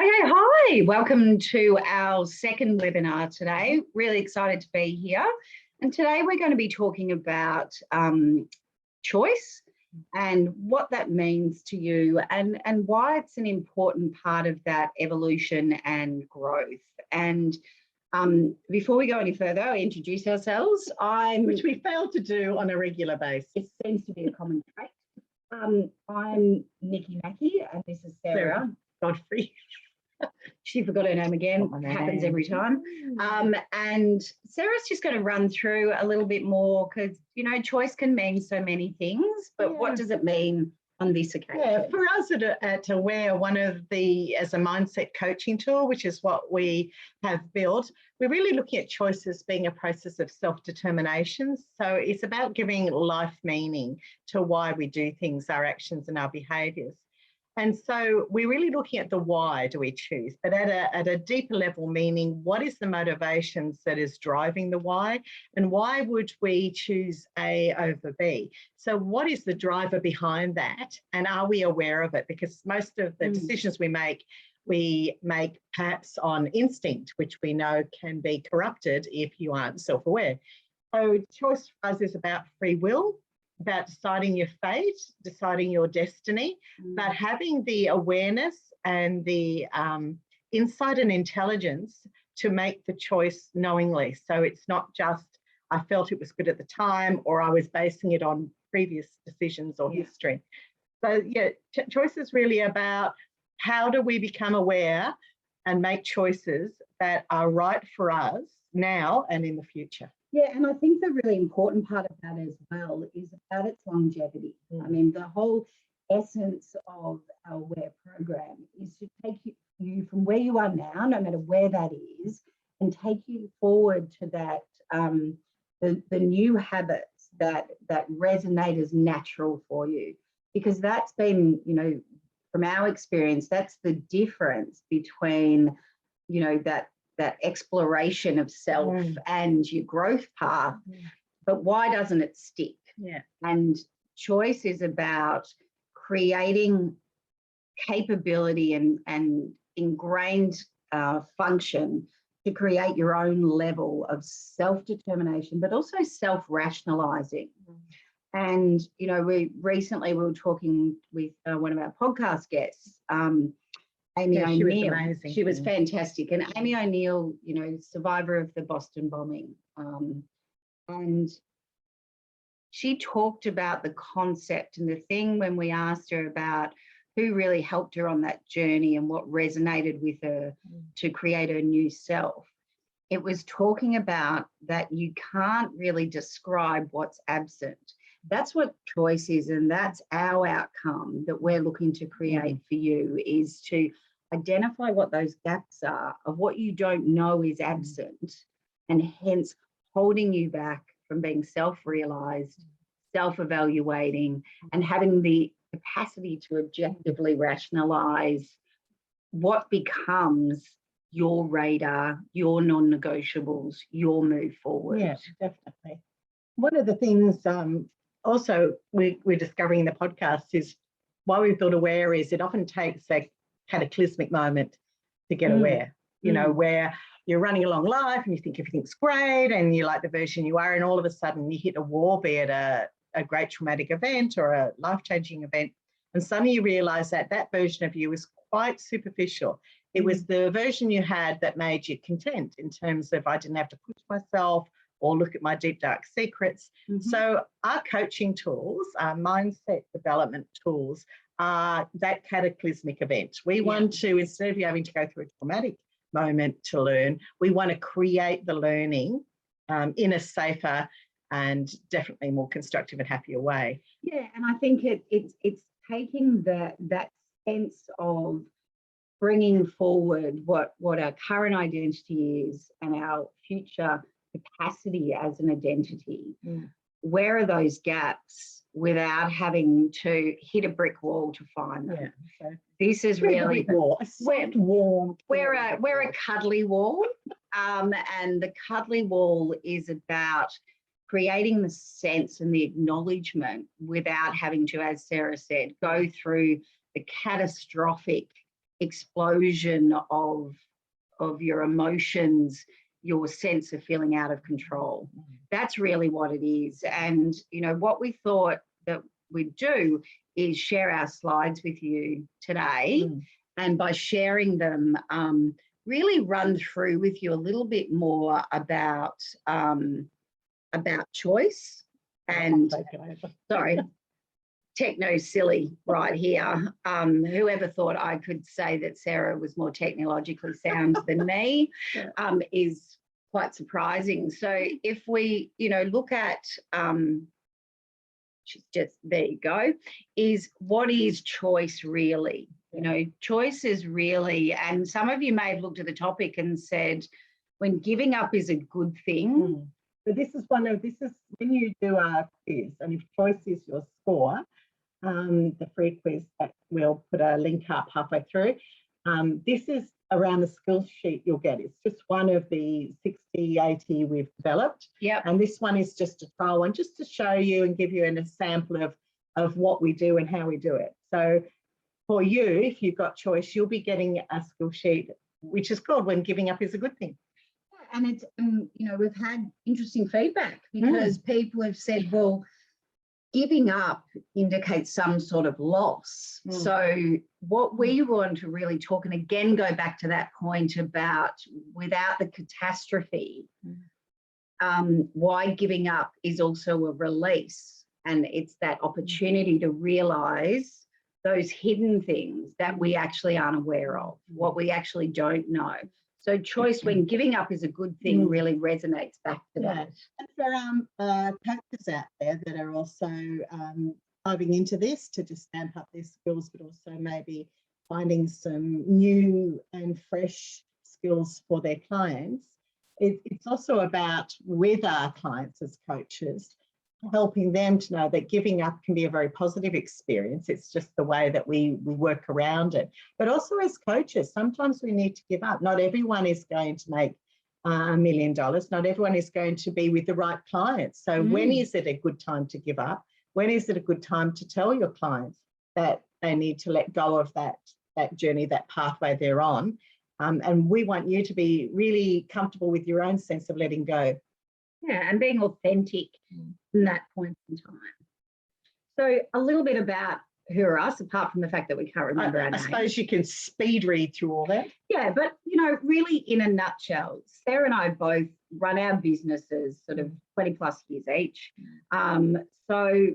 Okay, hi, welcome to our second webinar today. Really excited to be here. And today we're going to be talking about choice and what that means to you and why it's an important part of that evolution and growth. And before we go any further, I'll introduce ourselves. Which we fail to do on a regular basis. It seems to be a common trait. I'm Nicky, and this is Sarah Godfrey. She forgot her name again. Happens every time. And Sarah's just going to run through a little bit more because, you know, choice can mean so many things, but what does it mean on this occasion? Yeah, for us at Aware, one of the, as a mindset coaching tool, which is what we have built, we're really looking at choices being a process of self-determination. So it's about giving life meaning to why we do things, our actions and our behaviours. And so we're really looking at the why do we choose, but at a deeper level, meaning what is the motivations that is driving the why, and why would we choose A over B? So what is the driver behind that, and are we aware of it? Because most of the decisions we make perhaps on instinct, which we know can be corrupted if you aren't self-aware. So choice for us is about free will, about deciding your fate, deciding your destiny, but having the awareness and the insight and intelligence to make the choice knowingly. So it's not just, I felt it was good at the time, or I was basing it on previous decisions or history. So yeah, choice is really about how do we become aware and make choices that are right for us now and in the future. Yeah, and I think the really important part of that as well is about its longevity. I mean, the whole essence of our Aware program is to take you from where you are now, no matter where that is, and take you forward to that, the new habits that resonate as natural for you. Because that's been, you know, from our experience, that's the difference between, you know, that exploration of self and your growth path, but why doesn't it stick? Yeah. And choice is about creating capability and ingrained function to create your own level of self-determination, but also self-rationalizing. And, you know, we were talking with one of our podcast guests, Amy O'Neill. She was fantastic. And Amy O'Neill, you know, survivor of the Boston bombing. And she talked about the concept and the thing when we asked her about who really helped her on that journey and what resonated with her to create her new self. It was talking about that you can't really describe what's absent. That's what choice is, and that's our outcome that we're looking to create for you, is to identify what those gaps are of what you don't know is absent, and hence holding you back from being self-realized, self-evaluating, and having the capacity to objectively rationalize what becomes your radar, your non-negotiables, your move forward. Yeah, definitely. One of the things also we're discovering in the podcast is why we've built Aware is it often takes a cataclysmic moment to get aware, you know, where you're running along life and you think everything's great and you like the version you are, and all of a sudden you hit a wall, be it a great traumatic event or a life-changing event, and suddenly you realise that that version of you is quite superficial. It was the version you had that made you content in terms of I didn't have to push myself or look at my deep, dark secrets. So our coaching tools, our mindset development tools, are that cataclysmic event. We want to, instead of you having to go through a traumatic moment to learn, we want to create the learning in a safer and definitely more constructive and happier way. Yeah, and I think it's taking that sense of bringing forward what our current identity is and our future capacity as an identity. Where are those gaps without having to hit a brick wall to find them? So this is really warm. We're a cuddly wall, and the cuddly wall is about creating the sense and the acknowledgement without having to, as Sarah said, go through the catastrophic explosion of your emotions, your sense of feeling out of control. That's really what it is. And, you know, what we thought that we'd do is share our slides with you today. And by sharing them, really run through with you a little bit more about choice and, sorry, techno silly right here. Whoever thought I could say that Sarah was more technologically sound than me is quite surprising. So if we, you know, look at, she's just, there you go, is what is choice really? You know, choice is really, and some of you may have looked at the topic and said, when giving up is a good thing. So this is when you do our quiz, and if choice is your score, the free quiz that we'll put a link up halfway through. This is around the skills sheet you'll get. It's just one of the 60, 80 we've developed. And this one is just a trial one, just to show you and give you a sample of what we do and how we do it. So for you, if you've got choice, you'll be getting a skill sheet, which is called When Giving Up is a Good Thing. And it's, you know, we've had interesting feedback because people have said, well, giving up indicates some sort of loss. So what we want to really talk, and again, go back to that point about without the catastrophe, why giving up is also a release. And it's that opportunity to realise those hidden things that we actually aren't aware of, what we actually don't know. So choice when giving up is a good thing really resonates back to that. And for coaches out there that are also diving into this to just amp up their skills, but also maybe finding some new and fresh skills for their clients, it's also about, with our clients as coaches, helping them to know that giving up can be a very positive experience. It's just the way that we work around it. But also as coaches, sometimes we need to give up. Not everyone is going to make $1 million. Not everyone is going to be with the right clients. So when is it a good time to give up? When is it a good time to tell your clients that they need to let go of that journey, that pathway they're on? And we want you to be really comfortable with your own sense of letting go. Yeah, and being authentic in that point in time. So a little bit about who are us, apart from the fact that we can't remember our names. I suppose you can speed read through all that. Yeah, but, you know, really in a nutshell, Sarah and I both run our businesses sort of 20 plus years each. So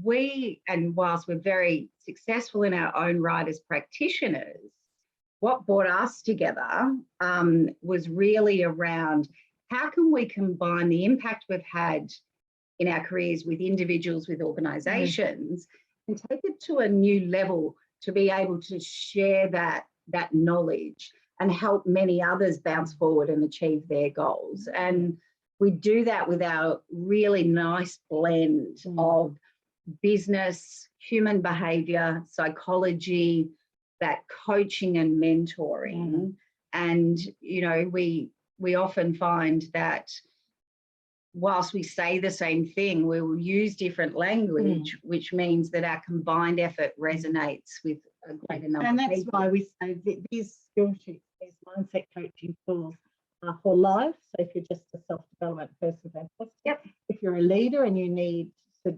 we, and whilst we're very successful in our own right as practitioners, what brought us together was really around how can we combine the impact we've had in our careers with individuals, with organisations, and take it to a new level to be able to share that knowledge and help many others bounce forward and achieve their goals. And we do that with our really nice blend of business, human behaviour, psychology, that coaching and mentoring. And, you know, we often find that whilst we say the same thing, we will use different language, which means that our combined effort resonates with a greater number of people. And that's why we say that these skill sheets, these mindset coaching tools are for life. So if you're just a self-development person, fantastic. If you're a leader and you need to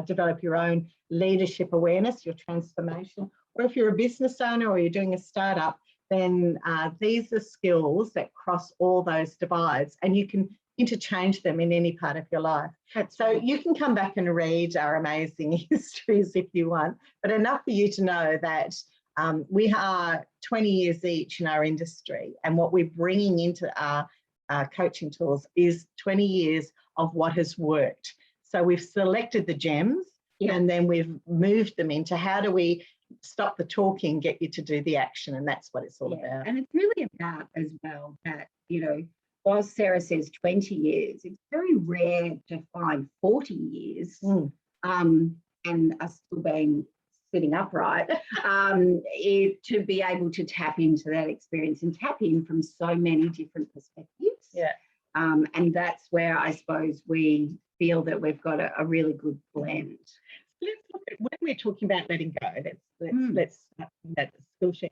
develop your own leadership awareness, your transformation, or if you're a business owner or you're doing a startup, then these are skills that cross all those divides, and you can interchange them in any part of your life. So you can come back and read our amazing histories if you want, but enough for you to know that we are 20 years each in our industry, and what we're bringing into our coaching tools is 20 years of what has worked. So we've selected the gems and then we've moved them into how do we stop the talking, get you to do the action, and that's what it's all about. And it's really about as well that, you know, while Sarah says 20 years, it's very rare to find 40 years and us still being sitting upright to be able to tap into that experience and tap in from so many different perspectives. And that's where I suppose we feel that we've got a really good blend. Let's look at when we're talking about letting go. Let's start that skill sheet.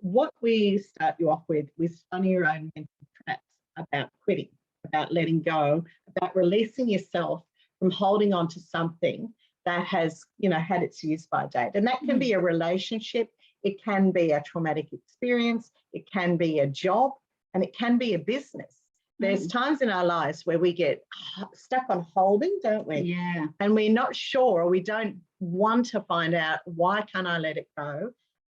What we start you off with is finding your own mental traps about quitting, about letting go, about releasing yourself from holding on to something that has, had its use by date. And that can be a relationship, it can be a traumatic experience, it can be a job, and it can be a business. There's times in our lives where we get stuck on holding, don't we? Yeah. And we're not sure, or we don't want to find out, why can't I let it go?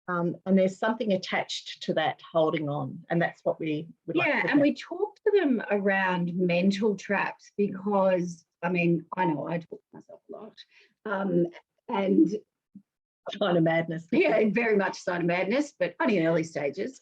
And there's something attached to that holding on. And that's what we would like to look and at. we talk to them around mental traps because, I know I talk to myself a lot. And Kind of madness. yeah, very much sign of madness, but only in early stages,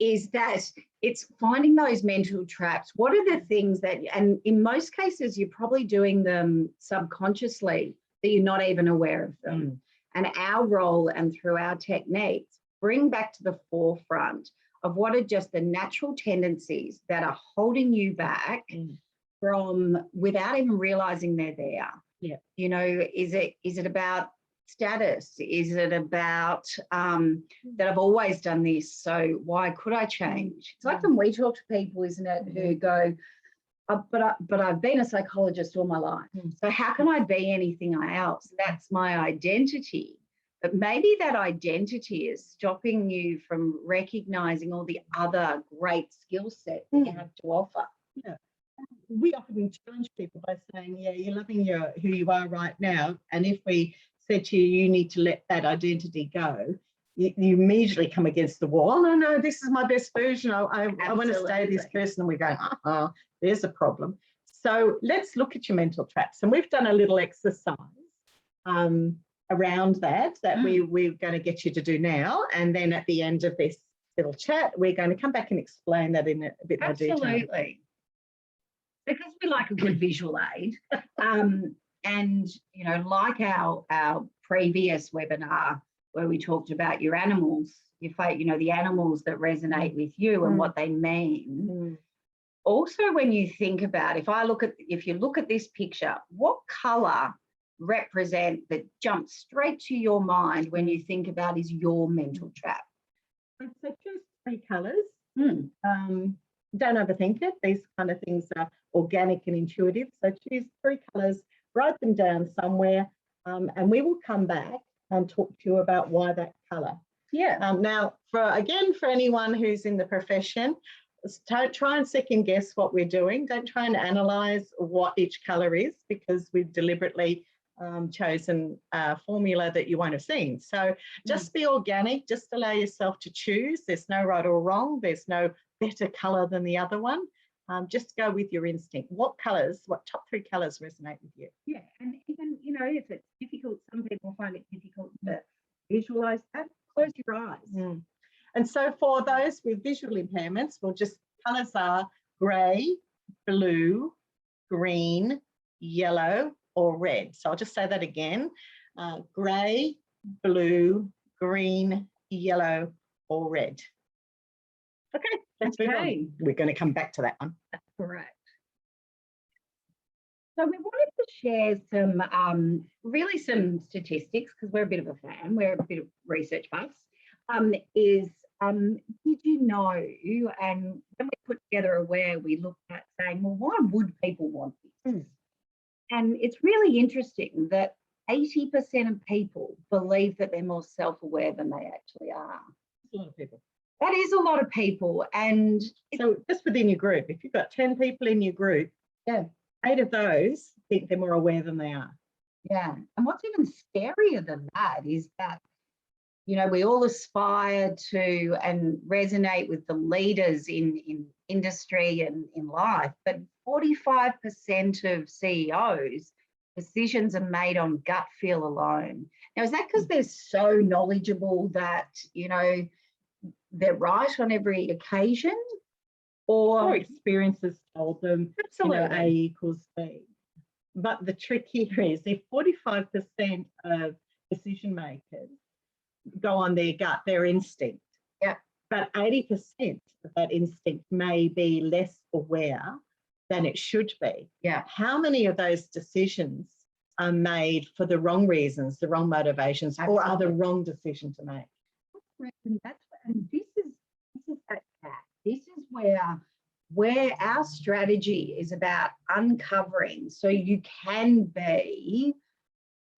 is that it's finding those mental traps. What are the things that, and in most cases, you're probably doing them subconsciously, that you're not even aware of them. And our role, and through our techniques, bring back to the forefront of what are just the natural tendencies that are holding you back from, without even realizing they're there. Yeah. Is it about status? Is it about that I've always done this, so why could I change? It's like when we talk to people, isn't it, who go, but I've been a psychologist all my life, so how can I be anything else? That's my identity. But maybe that identity is stopping you from recognizing all the other great skill sets that you have to offer. Yeah. We often challenge people by saying, yeah, you're loving who you are right now, and if we said to you, you need to let that identity go, you immediately come against the wall. Oh, no, this is my best version. I want to stay this person. And we're going, there's a problem. So let's look at your mental traps. And we've done a little exercise around that we're going to get you to do now. And then at the end of this little chat, we're going to come back and explain that in a bit more detail. Absolutely. Because we like a good visual aid. And, like our previous webinar where we talked about your animals, the animals that resonate with you and what they mean. Also, when you think about, if you look at this picture, what colour that jumps straight to your mind when you think about is your mental trap? So choose 3 colours. Don't overthink it. These kind of things are organic and intuitive. So choose 3 colours, write them down somewhere, and we will come back and talk to you about why that colour. Yeah. Now, for anyone who's in the profession, don't try and second guess what we're doing. Don't try and analyse what each colour is, because we've deliberately chosen a formula that you won't have seen. So just be organic, just allow yourself to choose. There's no right or wrong. There's no better colour than the other one. Just go with your instinct. What top 3 colours resonate with you? Yeah, and even, if it's difficult, some people find it difficult to visualise that, close your eyes. And so for those with visual impairments, colours are grey, blue, green, yellow, or red. So I'll just say that again. Grey, blue, green, yellow, or red. Okay, let's move on. We're going to come back to that one. That's correct. So we wanted to share some statistics, because we're a bit of a fan, we're a bit of research buffs, did you know, and when we put together Aware, we looked at saying, well, why would people want this? And it's really interesting that 80% of people believe that they're more self-aware than they actually are. That's a lot of people. That is a lot of people. And so just within your group, if you've got 10 people in your group, 8 of those think they're more aware than they are. Yeah. And what's even scarier than that is that, we all aspire to and resonate with the leaders in industry and in life, but 45% of CEOs, decisions are made on gut feel alone. Now, is that because they're so knowledgeable that, they're right on every occasion? Or experiences told them, A equals B. But the trick here is, if 45% of decision makers go on their gut, their instinct, but 80% of that instinct may be less aware than it should be. How many of those decisions are made for the wrong reasons, the wrong motivations, or are the wrong decision to make? That's And this is that gap. This is where our strategy is about uncovering, so you can be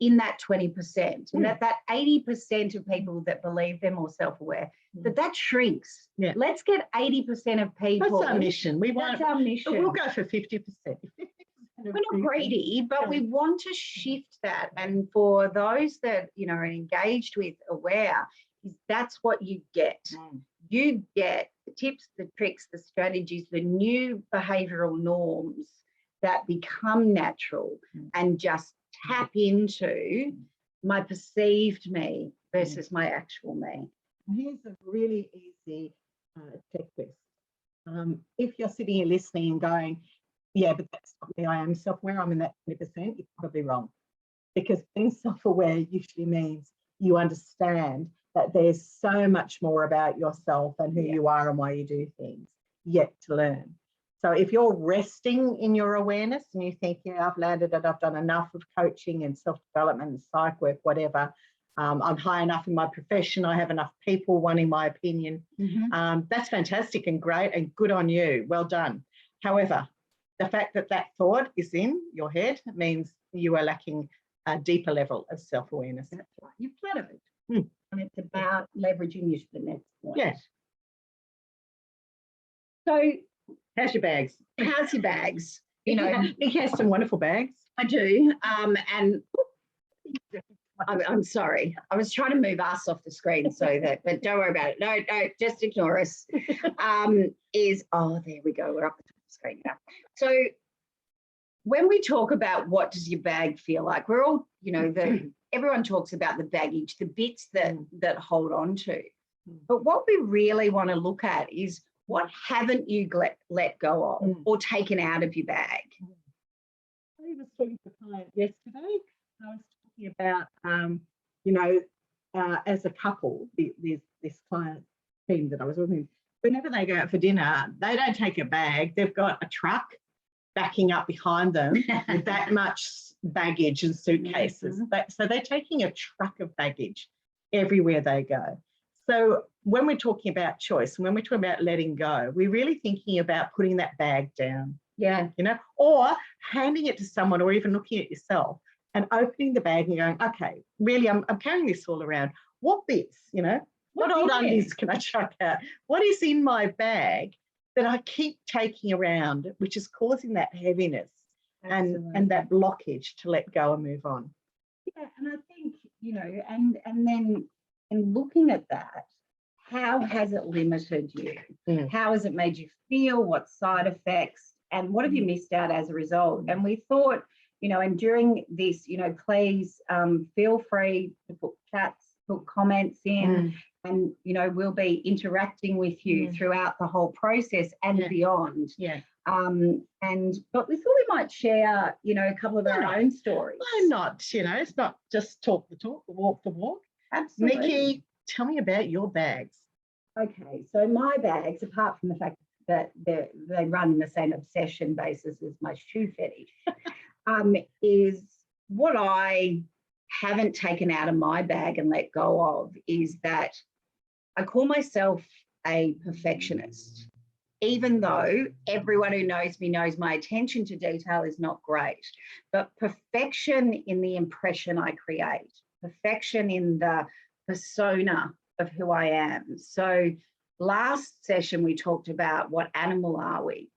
in that 20%, and that 80% of people that believe they're more self-aware, that shrinks. Yeah. Let's get 80% of people. That's our mission. That's our mission. We'll go for 50%. We're not greedy, but we want to shift that. And for those that, are engaged with aware, that's what you get. You get the tips, the tricks, the strategies, the new behavioral norms that become natural and just tap into my perceived me versus my actual me. Here's a really easy checklist. If you're sitting here listening and going, yeah, but that's not me, I am self-aware, I'm in that 20%, you're probably wrong. Because being self-aware usually means you understand that there's so much more about yourself and who you are and why you do things yet to learn. So if you're resting in your awareness and you think, yeah, I've landed it, I've done enough of coaching and self-development and psych work, whatever, I'm high enough in my profession, I have enough people wanting my opinion, that's fantastic and great and good on you, well done. However, the fact that that thought is in your head means you are lacking a deeper level of self-awareness. That's right. You've plateaued. And it's about leveraging you to the next point. Yeah. So how's your bags? How's your bags? Nicky has some wonderful bags. I do. And I'm sorry. I was trying to move us off the screen but don't worry about it. No, just ignore us. There we go. We're up the top of the screen now. So when we talk about what does your bag feel like, we're all, everyone talks about the baggage, the bits that hold on to. But what we really want to look at is what haven't you let go of or taken out of your bag? I was talking to a client yesterday. I was talking about, as a couple, this client team that I was working with, whenever they go out for dinner, they don't take a bag. They've got a truck backing up behind them with that much baggage and suitcases. So they're taking a truck of baggage everywhere they go. So when we're talking about choice, and when we're talking about letting go, we're really thinking about putting that bag down. Yeah. Or handing it to someone, or even looking at yourself and opening the bag and going, okay, really, I'm carrying this all around. What bits, what old undies can I chuck out? What is in my bag that I keep taking around, which is causing that heaviness and that blockage to let go and move on? Yeah, and I think, and then in looking at that, how has it limited you? How has it made you feel? What side effects? And what have you missed out as a result? And we thought, and during this, please feel free to put chats, put comments in, and, we'll be interacting with you throughout the whole process and beyond. Yeah. But we thought we might share, a couple of our own stories. Why not? It's not just talk the talk, walk the walk. Absolutely. Nikki, tell me about your bags. Okay, so my bags, apart from the fact that they run the same obsession basis as my shoe fetish, is what I haven't taken out of my bag and let go of is that I call myself a perfectionist, even though everyone who knows me knows my attention to detail is not great. But perfection in the impression I create, perfection in the persona of who I am. So last session, we talked about what animal are we?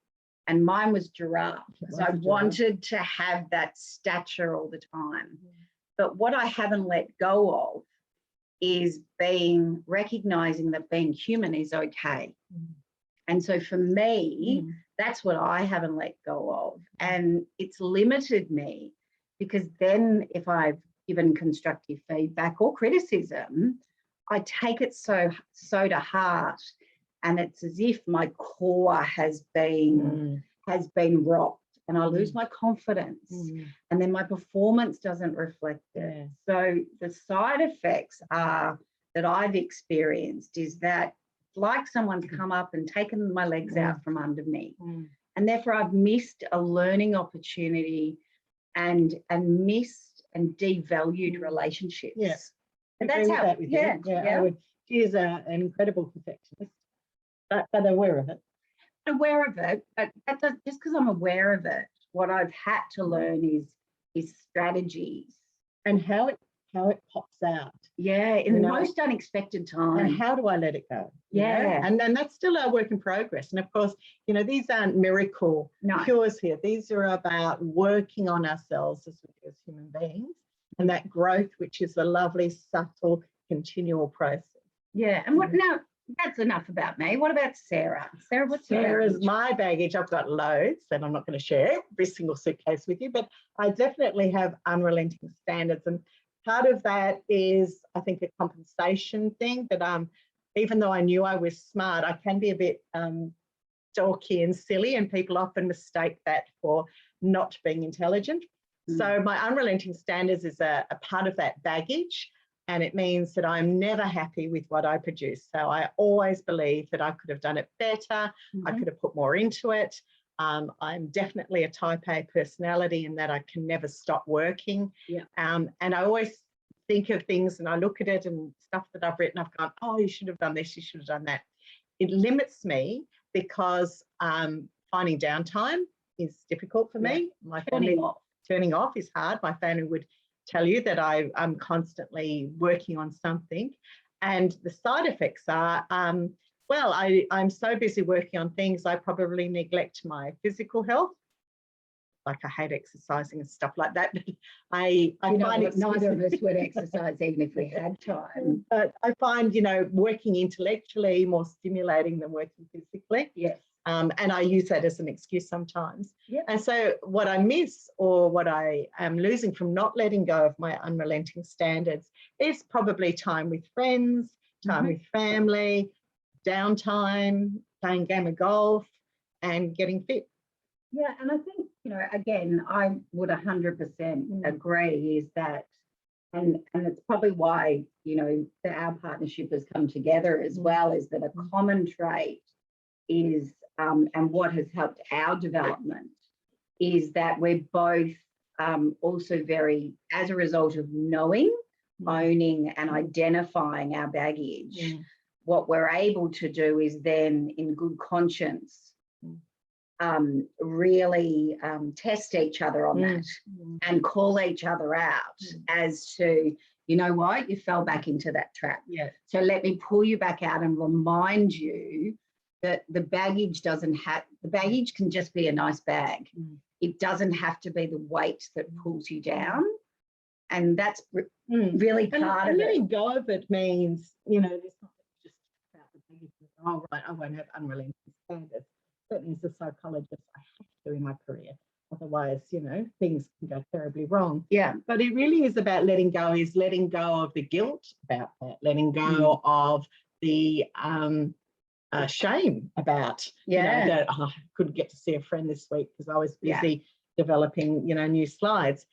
And mine was giraffe. So I wanted to have that stature all the time. But what I haven't let go of is recognizing that being human is okay. And so for me, that's what I haven't let go of. And it's limited me because then if I've given constructive feedback or criticism, I take it so to heart, and it's as if my core has been rocked, and I lose my confidence, and then my performance doesn't reflect it. So the side effects are that I've experienced is that like someone's come up and taken my legs out from under me, and therefore I've missed a learning opportunity and missed and devalued relationships. Yeah. And that's how, I would She is an incredible perfectionist, but aware of it. Aware of it, but that does, just because I'm aware of it, what I've had to learn is strategies and how it pops out. Yeah, in the most unexpected time. And how do I let it go? Yeah. And then that's still our work in progress. And of course, these aren't miracle cures here. These are about working on ourselves as human beings, and that growth, which is a lovely, subtle, continual process. Yeah. And what now? That's enough about me. What about Sarah? Sarah, what's Sarah's my baggage? I've got loads, and I'm not going to share every single suitcase with you, but I definitely have unrelenting standards. And part of that is, I think, a compensation thing that even though I knew I was smart, I can be a bit dorky and silly, and people often mistake that for not being intelligent. So my unrelenting standards is a part of that baggage. And it means that I'm never happy with what I produce. So I always believe that I could have done it better. I could have put more into it. I'm definitely a type A personality in that I can never stop working. Yeah. And I always think of things and I look at it and stuff that I've written, I've gone, oh, you should have done this, you should have done that. It limits me because finding downtime is difficult for me. My family, turning off is hard. My family would tell you that I'm constantly working on something, and the side effects are well, I'm so busy working on things I probably neglect my physical health. Like I hate exercising and stuff like that. I find neither of us would exercise even if we had time. But I find working intellectually more stimulating than working physically. Yes. And I use that as an excuse sometimes. Yep. And so what I miss, or what I am losing from not letting go of my unrelenting standards, is probably time with friends, time with family, downtime, playing a game of golf, and getting fit. Yeah, and I think, again, I would 100% agree is that, and it's probably why, that our partnership has come together as well, is that a common trait is, and what has helped our development is that we're both also very, as a result of knowing, owning and identifying our baggage, what we're able to do is then in good conscience really test each other on that and call each other out as to, you know what, you fell back into that trap. Yeah. So let me pull you back out and remind you that the baggage can just be a nice bag. It doesn't have to be the weight that pulls you down. And that's really part of it. Letting go of it means, it's not just about the baggage. Oh, right, I won't have unrelenting standards. Certainly as a psychologist, I have to in my career. Otherwise, things can go terribly wrong. Yeah. But it really is about letting go of the guilt about that, letting go of the shame about, that I couldn't get to see a friend this week because I was busy developing, new slides.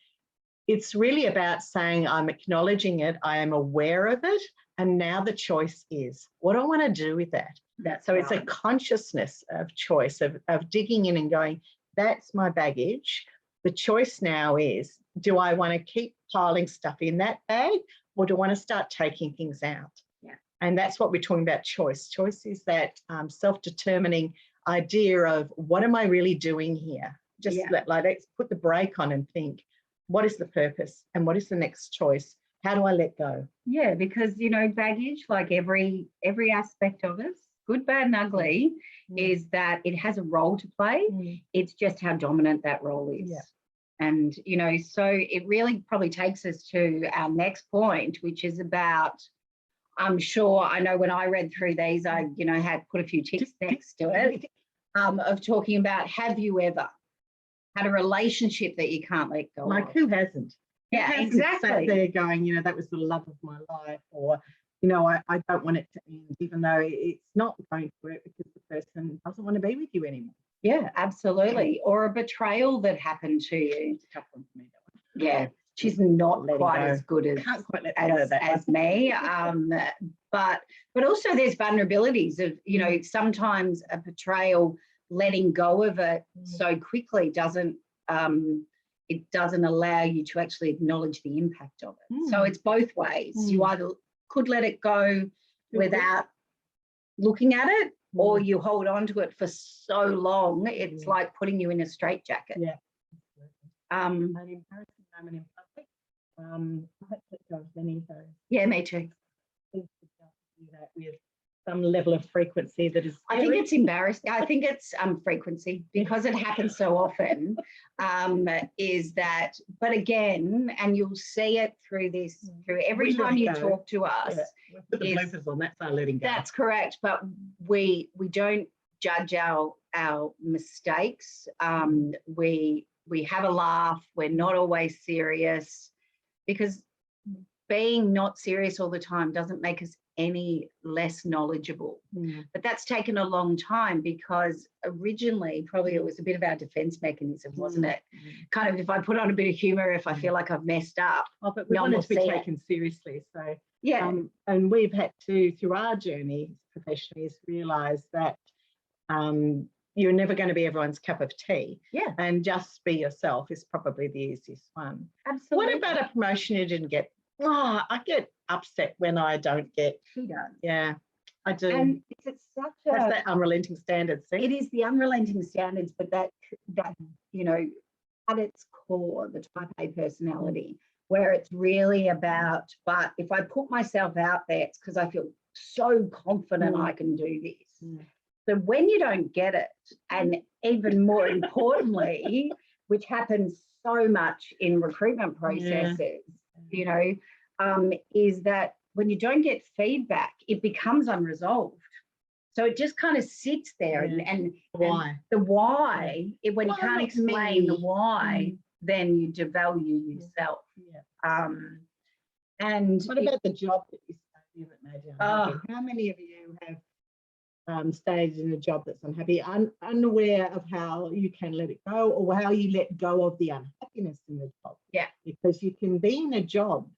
It's really about saying I'm acknowledging it, I am aware of it, and now the choice is, what do I want to do with that? It's a consciousness of choice, of digging in and going, that's my baggage. The choice now is, do I want to keep piling stuff in that bag, or do I want to start taking things out? Yeah. And that's what we're talking about, choice. Choice is that self-determining idea of, what am I really doing here? Just let's put the brake on and think, what is the purpose and what is the next choice? How do I let go? Yeah, because, baggage, like every aspect of us, good, bad and ugly, is that it has a role to play. It's just how dominant that role is. Yeah. And, so it really probably takes us to our next point, which is about, I'm sure, I know when I read through these, I, had put a few ticks next to it, of talking about, have you ever had a relationship that you can't let go of? Who hasn't? Yeah, who hasn't exactly. Sat there going, that was the love of my life, or, I don't want it to end, even though it's not going to work because the person doesn't want to be with you anymore. Yeah, absolutely. Or a betrayal that happened to you. It's a tough one for me, that one. Yeah, she's not quite as good as me. But also there's vulnerabilities of, sometimes a betrayal, letting go of it so quickly doesn't allow you to actually acknowledge the impact of it. So it's both ways. You either could let it go without looking at it, or you hold on to it for so long, it's like putting you in a straitjacket. Yeah. Um, An embarrassing moment in public. I hope that goes many of those. yeah, me too. Things to do that with some level of frequency that is. I think it's embarrassing. I think it's frequency, because it happens so often. Is that, but again, and you'll see it through every time you talk to us. Yeah. We'll put the bloopers on. That's our letting go. That's correct, but we don't judge our mistakes. We have a laugh. We're not always serious, because being not serious all the time doesn't make us any less knowledgeable. But that's taken a long time, because originally probably it was a bit of our defense mechanism, wasn't it? Kind of, if I put on a bit of humor, if I feel like I've messed up. Oh, but we wanted to be taken seriously. So yeah, and we've had to, through our journey professionally, is realise that you're never going to be everyone's cup of tea. Yeah. And just be yourself is probably the easiest one. Absolutely. What about a promotion you didn't get? Oh, I get upset when I don't get. She does. Yeah, I do. And it's such a. That's that unrelenting standards thing. It is the unrelenting standards, but that you know, at its core, the type A personality, where it's really about. But if I put myself out there, it's because I feel so confident I can do this. So when you don't get it, and even more importantly, which happens so much in recruitment processes, you know, is that when you don't get feedback, it becomes unresolved. So it just kind of sits there, and why? The why, when you can't explain the why, then you devalue yourself. And what about the job that you stayed in that made you unhappy? How many of you have stayed in a job that's unhappy, unaware of how you can let it go, or how you let go of the unhappiness in the job? Yeah. Because you can be in a job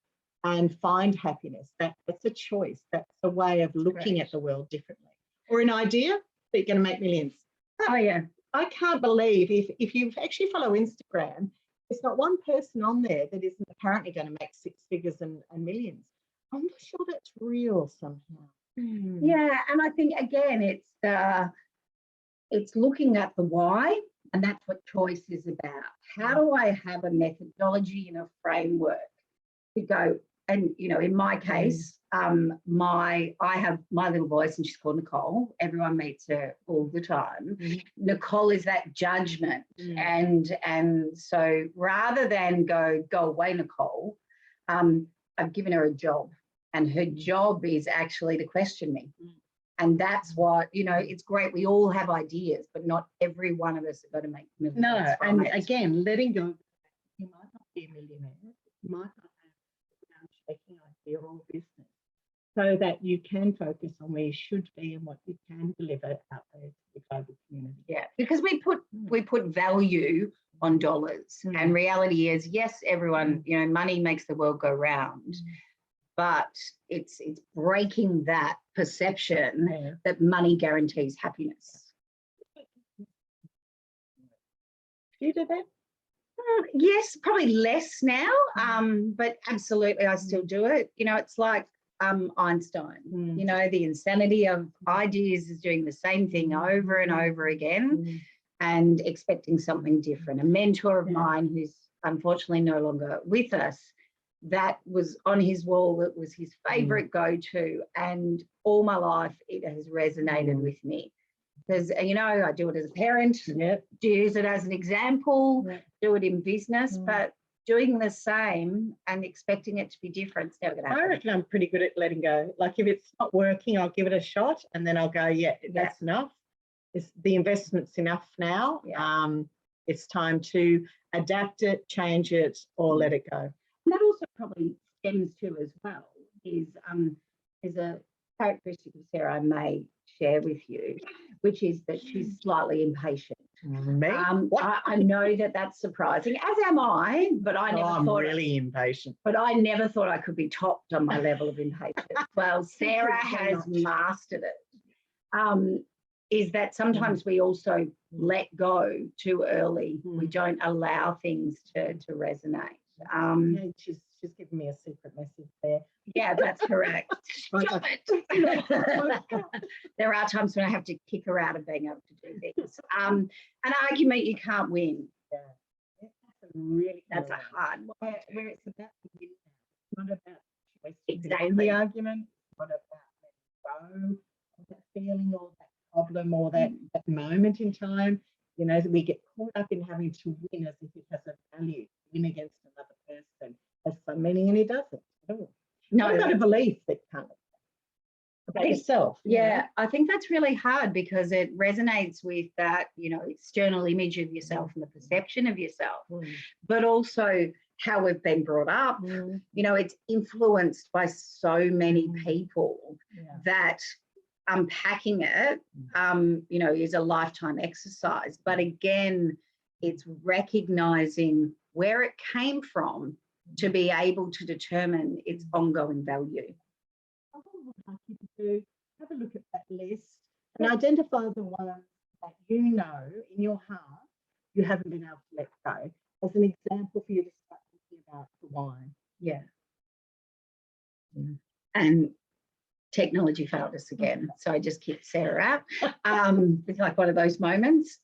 and find happiness. That's a choice. That's a way of looking at the world differently. Or an idea that you're going to make millions. Oh, yeah. I can't believe if you actually follow Instagram, there's not one person on there that isn't apparently going to make six figures and millions. I'm not sure that's real somehow. Yeah, and I think again, it's looking at the why, and that's what choice is about. How do I have a methodology and a framework to go? And you know, in my case, I have my little voice, and she's called Nicole. Everyone meets her all the time. Nicole is that judgment, and so rather than go away, Nicole, I've given her a job. And her job is actually to question me. And that's what, you know, it's great. We all have ideas, but not every one of us are going to make millions. No, and again, letting go. You might not be a millionaire. You might not have a shaking idea or business, so that you can focus on where you should be and what you can deliver out there to the global community. Yeah, because we put value on dollars, and reality is, yes, everyone, you know, money makes the world go round. But it's breaking that perception that money guarantees happiness. Do you do that? Yes, probably less now, but absolutely I still do it. You know, it's like Einstein, you know, the insanity of ideas is doing the same thing over and over again and expecting something different. A mentor of mine who's unfortunately no longer with us, that was on his wall. It was his favorite go-to, and all my life it has resonated with me, because you know, I do it as a parent, do use it as an example, do it in business, but doing the same and expecting it to be different, it's never going to happen. I reckon I'm pretty good at letting go. Like if it's not working, I'll give it a shot, and then I'll go, that's enough. The investment's enough now. It's time to adapt it, change it, or let it go. And that also probably stems to as well is a characteristic of Sarah I may share with you, which is that she's slightly impatient. Me? I know that that's surprising, as am I, but I never I'm thought really impatient. But I never thought I could be topped on my level of impatience. Well, Sarah has mastered it. Is that sometimes we also let go too early. We don't allow things to resonate. She's She's giving me a secret message there. Yeah, that's correct. Stop it. There are times when I have to kick her out of being able to do things. An argument you can't win. Yeah. That's a hard one. Where it's about the you, not about choice. Exactly. The argument, not about letting go of that feeling or that problem or that moment in time. You know, that we get caught up in having to win as if it has a value. Win against another person has some meaning, and it doesn't at all. No, I've got a belief that can't about yourself. Yeah, I think that's really hard because it resonates with that, you know, external image of yourself and the perception of yourself, but also how we've been brought up. You know, it's influenced by so many people that unpacking it, you know, is a lifetime exercise. But again, it's recognizing where it came from to be able to determine its ongoing value. I would like you to do, have a look at that list and identify the ones that you know in your heart you haven't been able to let go as an example for you to start thinking about the why. Yeah. And technology failed us again, so I just kicked Sarah out. It's like one of those moments.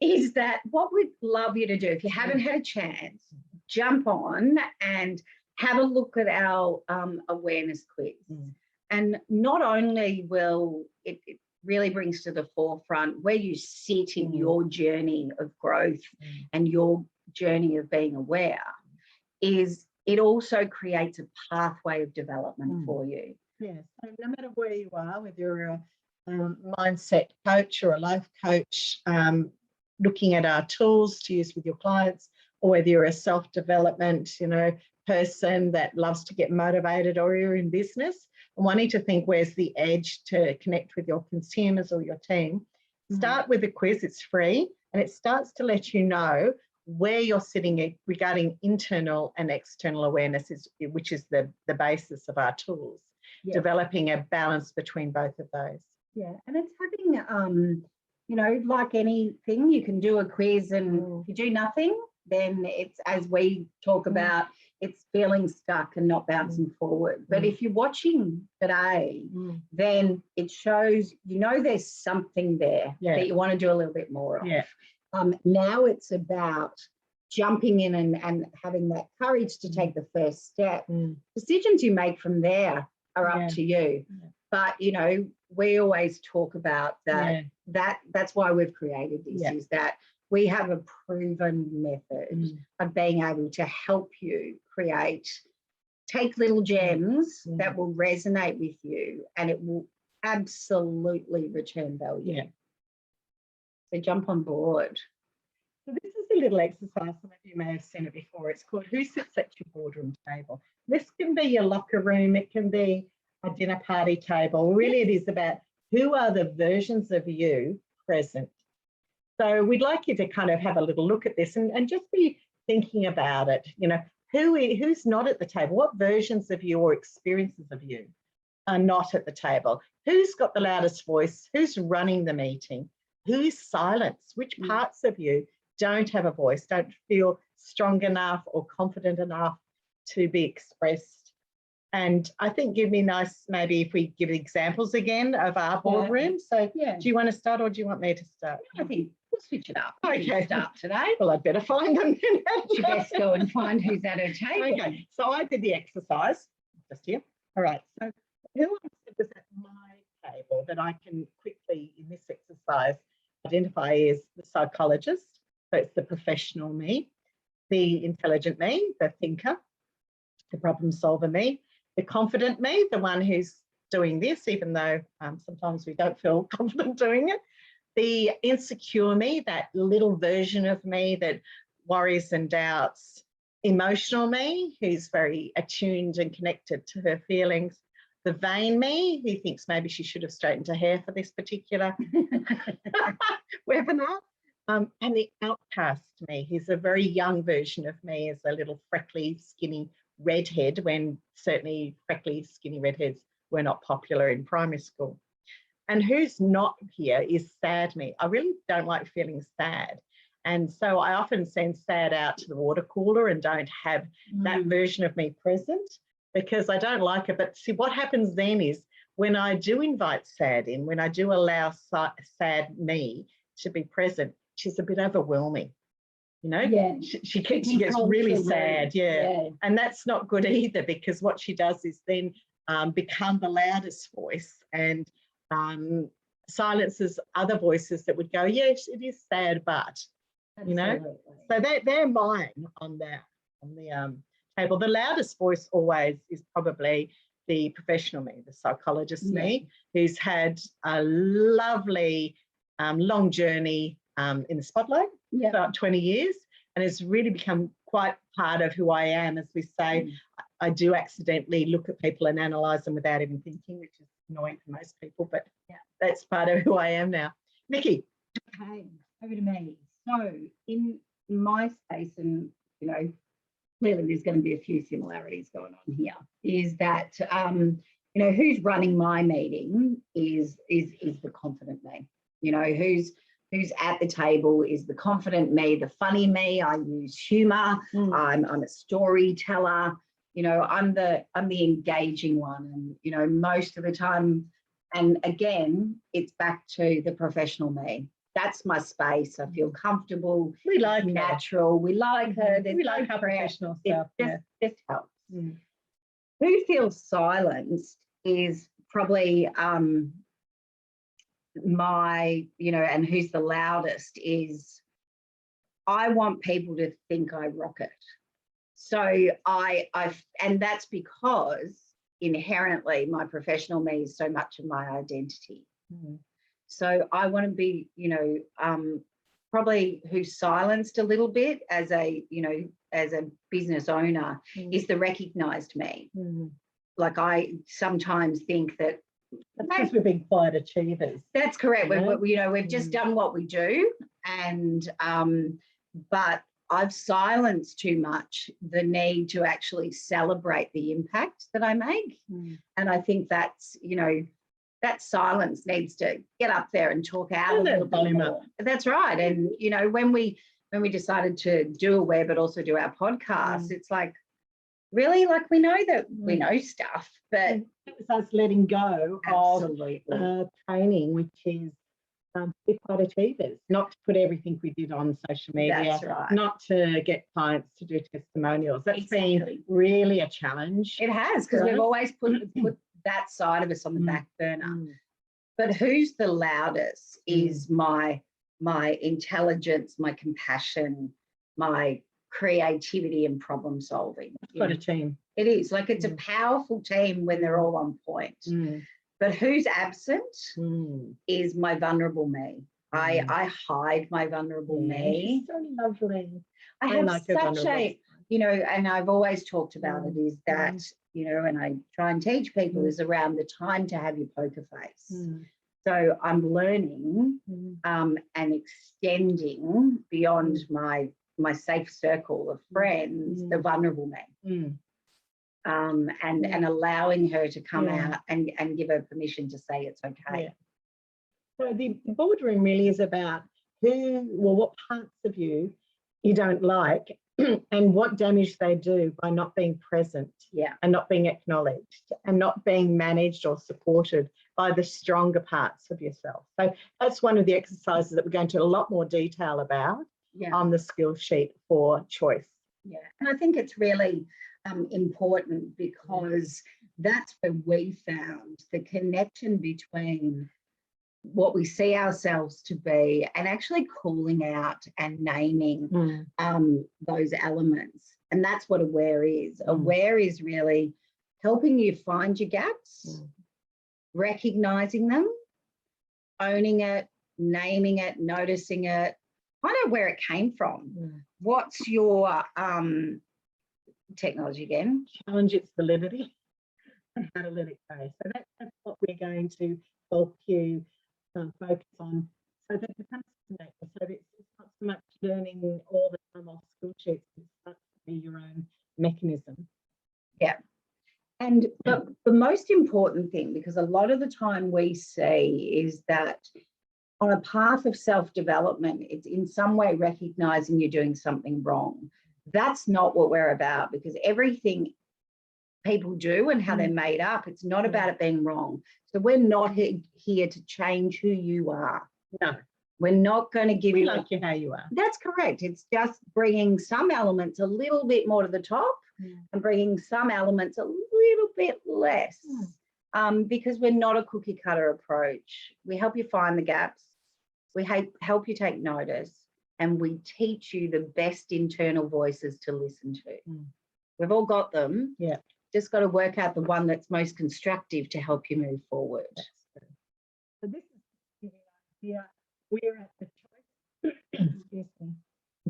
Is that what we'd love you to do if you haven't had a chance? Jump on and have a look at our awareness quiz. And not only will it really brings to the forefront where you sit in your journey of growth and your journey of being aware, is it also creates a pathway of development for you. Yes, so no matter where you are, whether you're a mindset coach or a life coach, looking at our tools to use with your clients, or whether you're a self-development, you know, person that loves to get motivated, or you're in business and wanting to think where's the edge to connect with your consumers or your team, start with a quiz. It's free, and it starts to let you know where you're sitting regarding internal and external awareness, which is the basis of our tools. Developing a balance between both of those. Yeah, and it's having, you know, like anything, you can do a quiz, and if you do nothing, then it's, as we talk about, it's feeling stuck and not bouncing forward. But if you're watching today, then it shows, you know, there's something there that you want to do a little bit more of. Now it's about jumping in and having that courage to take the first step. Decisions you make from there are up to you. But, you know, we always talk about that. That's why we've created this, is that we have a proven method of being able to help you take little gems that will resonate with you, and it will absolutely return value. So jump on board. So this is a little exercise. Some of you may have seen it before. It's called Who Sits at Your Boardroom Table? This can be your locker room. It can be a dinner party table. Really, it is about who are the versions of you present. So we'd like you to kind of have a little look at this and just be thinking about it. You know, who's not at the table? What versions of you or experiences of you are not at the table? Who's got the loudest voice? Who's running the meeting? Who's silenced? Which parts of you don't have a voice, don't feel strong enough or confident enough to be expressed? And I think it'd be nice maybe if we give examples again of our boardroom. So do you want to start, or do you want me to start? I think we'll switch it up. Okay. Start today. Well, I'd better find them. You best go and find who's at her table. Okay, so I did the exercise just here. All right, so who was at my table that I can quickly, in this exercise, identify as the psychologist? So it's the professional me, the intelligent me, the thinker, the problem solver me, the confident me, the one who's doing this, even though sometimes we don't feel confident doing it, the insecure me, that little version of me that worries and doubts, emotional me, who's very attuned and connected to her feelings, the vain me, who thinks maybe she should have straightened her hair for this particular webinar, and the outcast me, who's a very young version of me, as a little freckly, skinny redhead, when certainly freckly, skinny redheads were not popular in primary school. And who's not here is sad me. I really don't like feeling sad. And so I often send sad out to the water cooler and don't have that version of me present, because I don't like it. But see, what happens then is when I do invite sad in, when I do allow sad me to be present, she's a bit overwhelming. You know, she gets really sad, and that's not good either, because what she does is then become the loudest voice and silences other voices that would go, yes, it is sad, but you know. So they're mine on the table. The loudest voice always is probably the professional me, the psychologist me, who's had a lovely long journey in the spotlight, about 20 years, and it's really become quite part of who I am. As we say, I do accidentally look at people and analyse them without even thinking, which is annoying for most people, but that's part of who I am now. Nicky. Okay, over to me. So in my space, and you know, clearly there's going to be a few similarities going on here, is that you know, who's running my meeting is the confident me. You know, who's at the table is the confident me, the funny me. I use humor. I'm a storyteller. You know, I'm the engaging one, and you know, most of the time, and again, it's back to the professional me. That's my space. I feel comfortable. We like natural. her. We like her. We like our professional stuff. It just helps. Who feels silenced is probably my, you know, and who's the loudest is I want people to think I rock it. So and that's because inherently my professional me is so much of my identity. So I want to be, you know, probably who's silenced a little bit as a, you know, as a business owner is the recognized me. Like I sometimes think that because we've been quiet achievers. That's correct. You know, we've just done what we do, and but I've silenced too much the need to actually celebrate the impact that I make. And I think that's, you know, that silence needs to get up there and talk out a little bit more. That's right. And you know, when we decided to do a web but also do our podcast, it's like, really, like we know that we know stuff, but it was us letting go of training, which is be quite achievers, not to put everything we did on social media, not to get clients to do testimonials. That's been really a challenge. It has, because we've always put that side of us on the back burner. But who's the loudest is my intelligence, my compassion, my creativity and problem solving. It's quite a team. It is, like it's a powerful team when they're all on point. But who's absent is my vulnerable me. I hide my vulnerable me. So lovely. I have such a, you know, and I've always talked about it, is that, you know, and I try and teach people is around the time to have your poker face. So I'm learning and extending beyond my safe circle of friends, the vulnerable me. And allowing her to come out and give her permission to say it's okay. So the boardroom really is about what parts of you don't like and what damage they do by not being present and not being acknowledged and not being managed or supported by the stronger parts of yourself. So that's one of the exercises that we're going to a lot more detail about on the skill sheet for choice. And I think it's really important, because that's where we found the connection between what we see ourselves to be and actually calling out and naming those elements. And that's what aware is. Aware is really helping you find your gaps, recognizing them, owning it, naming it, noticing it, find out where it came from. What's your technology again? Challenge its validity and how to let it go. So that's what we're going to help you focus on, so that it becomes connected. So it's not so much learning all the time off school sheets, it starts to be your own mechanism. And the most important thing, because a lot of the time we see is that on a path of self-development, it's in some way recognizing you're doing something wrong. That's not what we're about, because everything people do and how they're made up, it's not about it being wrong. So we're not here to change who you are. No. We're not going to give We you like you how you are. That's correct. It's just bringing some elements a little bit more to the top and bringing some elements a little bit less, because we're not a cookie cutter approach. We help you find the gaps. We help you take notice, and we teach you the best internal voices to listen to. We've all got them. Yeah. Just got to work out the one that's most constructive to help you move forward. So this is here. We're at the choice. Excuse me.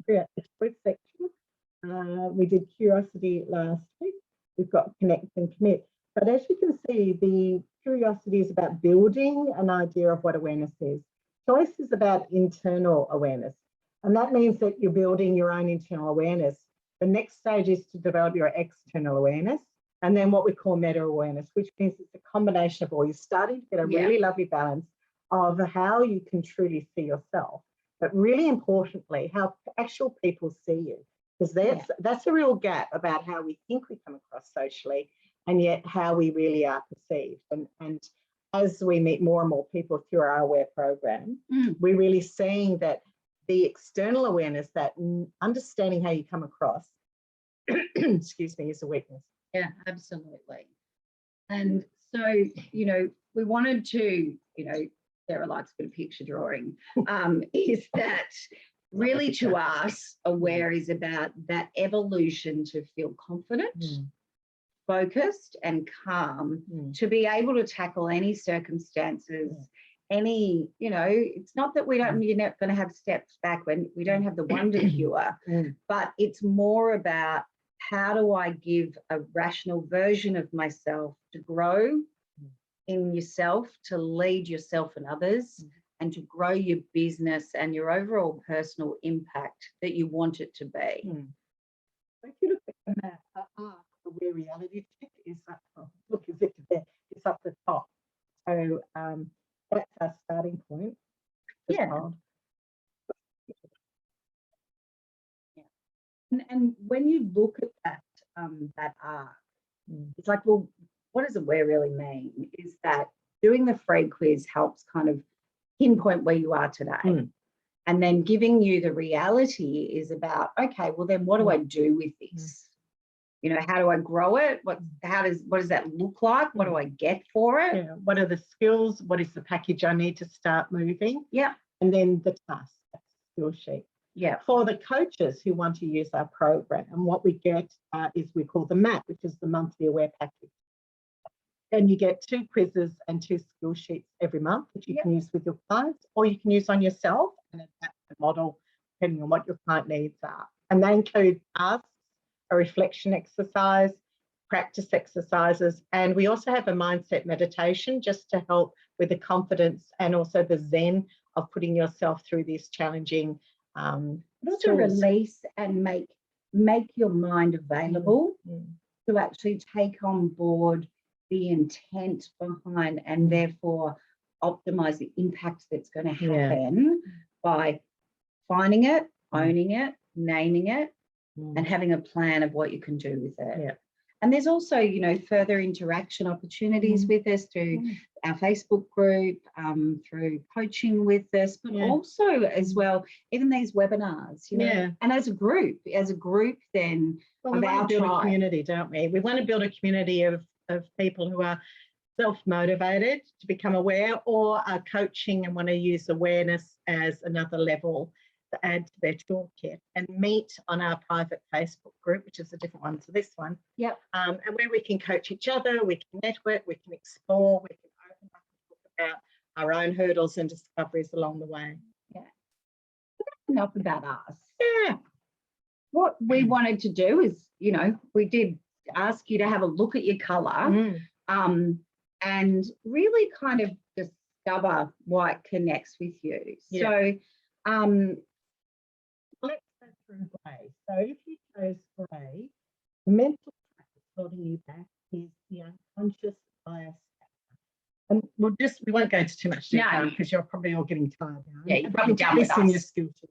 We're at the choice section. We did curiosity last week. We've got connect and commit. But as you can see, the curiosity is about building an idea of what awareness is. Choice is about internal awareness. And that means that you're building your own internal awareness. The next stage is to develop your external awareness. And then what we call meta awareness, which means it's a combination of all. You're starting to get a really lovely balance of how you can truly see yourself, but really importantly, how actual people see you. Because that's a real gap about how we think we come across socially and yet how we really are perceived. And as we meet more and more people through our Aware program, we're really seeing that the external awareness, that understanding how you come across, excuse me, is a weakness. Yeah, absolutely. And so, you know, we wanted to, you know, Sarah likes a bit of picture drawing, is that really to us, Aware is about that evolution to feel confident, focused and calm, to be able to tackle any circumstances, any, you know, it's not that you're not going to have steps back when we don't have the wonder cure, but it's more about how do I give a rational version of myself to grow in yourself, to lead yourself and others, and to grow your business and your overall personal impact that you want it to be. If you look at the map, Aware reality check is up. Look, is it there? It's up the top. So that's our starting point. And when you look at that that arc, it's like, well, what does Aware really mean? Is that doing the free quiz helps kind of pinpoint where you are today. And then giving you the reality is about, okay, well then what do I do with this? You know, how do I grow it? What does that look like? What do I get for it? Yeah. What are the skills? What is the package I need to start moving? Yeah. And then the task, skill sheet. Yeah. For the coaches who want to use our program, and what we get is we call the MAP, which is the monthly Aware package. And you get 2 quizzes and 2 skill sheets every month that you can use with your clients, or you can use on yourself and adapt the model depending on what your client needs are. And they include tasks, a reflection exercise, practice exercises, and we also have a mindset meditation just to help with the confidence and also the zen of putting yourself through these challenging but also release and make your mind available to actually take on board the intent behind, and therefore optimize the impact that's going to happen by finding it, owning it, naming it, and having a plan of what you can do with it. And there's also, you know, further interaction opportunities with us through our Facebook group, through coaching with us, but also as well, even these webinars, you know, and as a group then we want to build a community, don't we? We want to build a community of people who are self-motivated to become aware, or are coaching and want to use awareness as another level to add to their toolkit, and meet on our private Facebook group, which is a different one to this one. And where we can coach each other, we can network, we can explore, we can open up and talk about our own hurdles and discoveries along the way. Enough about us. What we wanted to do is, you know, we did ask you to have a look at your colour and really kind of discover why it connects with you. So let's go through grey. So if you chose grey, the mental track that's holding you back is the unconscious bias factor. And we won't go into too much detail No. because you're probably all getting tired now. Yeah, you're probably done with This in your us. skill sheet,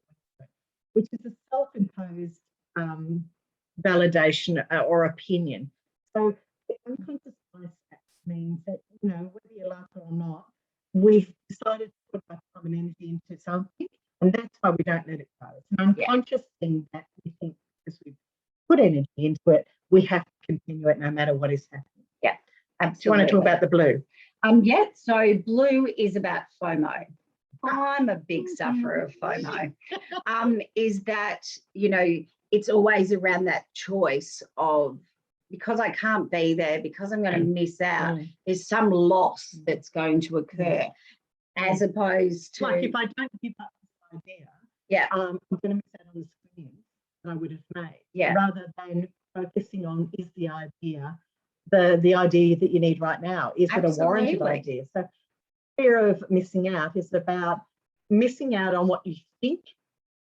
which is a self-imposed validation or opinion. So the unconscious bias means that, you know, whether you like it or not, we've decided to put our time and energy into something, and that's why we don't let it go. It's an unconscious thing that we think because we've put energy into it, we have to continue it no matter what is happening. Yeah, absolutely. Do you want to talk about the blue? Yeah, so blue is about FOMO. I'm a big sufferer of FOMO. Is that, you know, it's always around that choice of, because I can't be there, because I'm going to miss out, there's some loss that's going to occur, as opposed to... Like if I don't give up this idea, I'm going to miss out on the screen that I would have made, rather than focusing on, is the idea the idea that you need right now? Is it a warranted idea? So fear of missing out is about missing out on what you think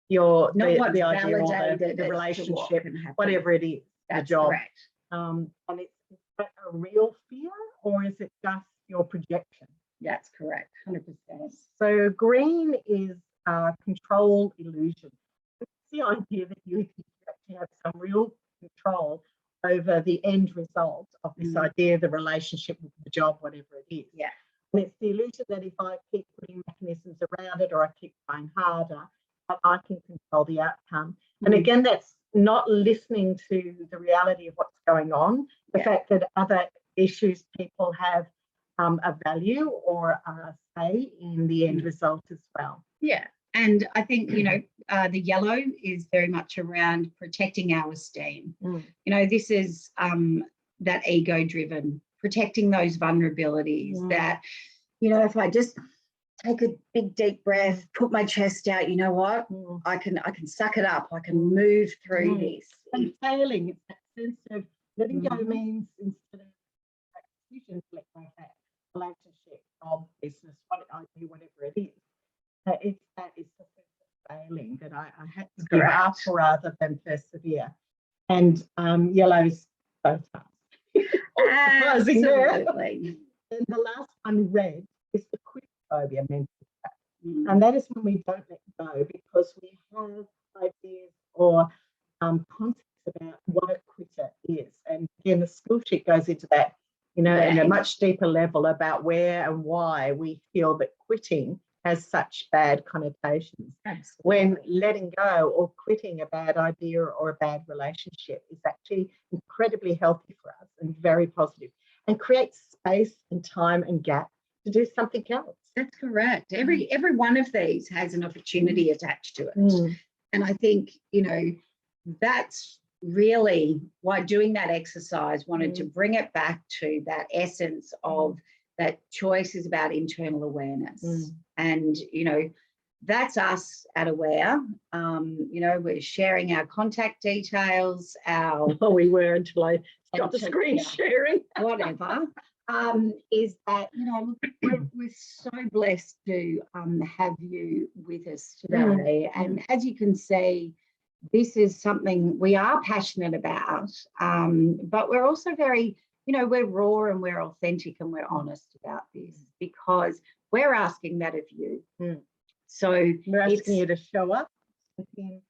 the idea or the relationship, whatever it is, the job. Correct. And it's that a real fear, or is it just your projection? That's correct, 100%. So green is control illusion. It's the idea that you actually have some real control over the end result of this idea, the relationship, the job, whatever it is. Yeah. And it's the illusion that if I keep putting mechanisms around it, or I keep trying harder, that I can control the outcome. And again, that's not listening to the reality of what's going on, the fact that other issues, people have a value or a say in the end result as well. Yeah. And I think, you know, the yellow is very much around protecting our esteem. You know, this is that ego-driven, protecting those vulnerabilities that, you know, if I just take a big deep breath, put my chest out, you know what, I can suck it up, I can move through this. And failing, it's that sense of letting go means, instead of decisions, let go of that relationship, job, business, what I do, whatever it is. It's the sense of failing, that I had to give up rather than persevere. And yellow's both sides. Absolutely. And the last one, red, is the quit phobia mental attack. And that is when we don't let go because we have ideas or concepts about what a quitter is. And again, the skill sheet goes into that, you know, in a much deeper level about where and why we feel that quitting has such bad connotations. Absolutely. When letting go or quitting a bad idea or a bad relationship is actually incredibly healthy for us and very positive, and creates space and time and gap to do something else. That's correct. Every one of these has an opportunity attached to it. And I think, you know, that's really why doing that exercise wanted to bring it back to that essence of that choice is about internal awareness. And, you know, that's us at Aware. You know, we're sharing our contact details, we were until I stopped the screen sharing. Whatever. Is that, you know, we're so blessed to have you with us today. And as you can see, this is something we are passionate about, but we're also very, you know, we're raw and we're authentic and we're honest about this because we're asking that of you. So we're asking you to show up and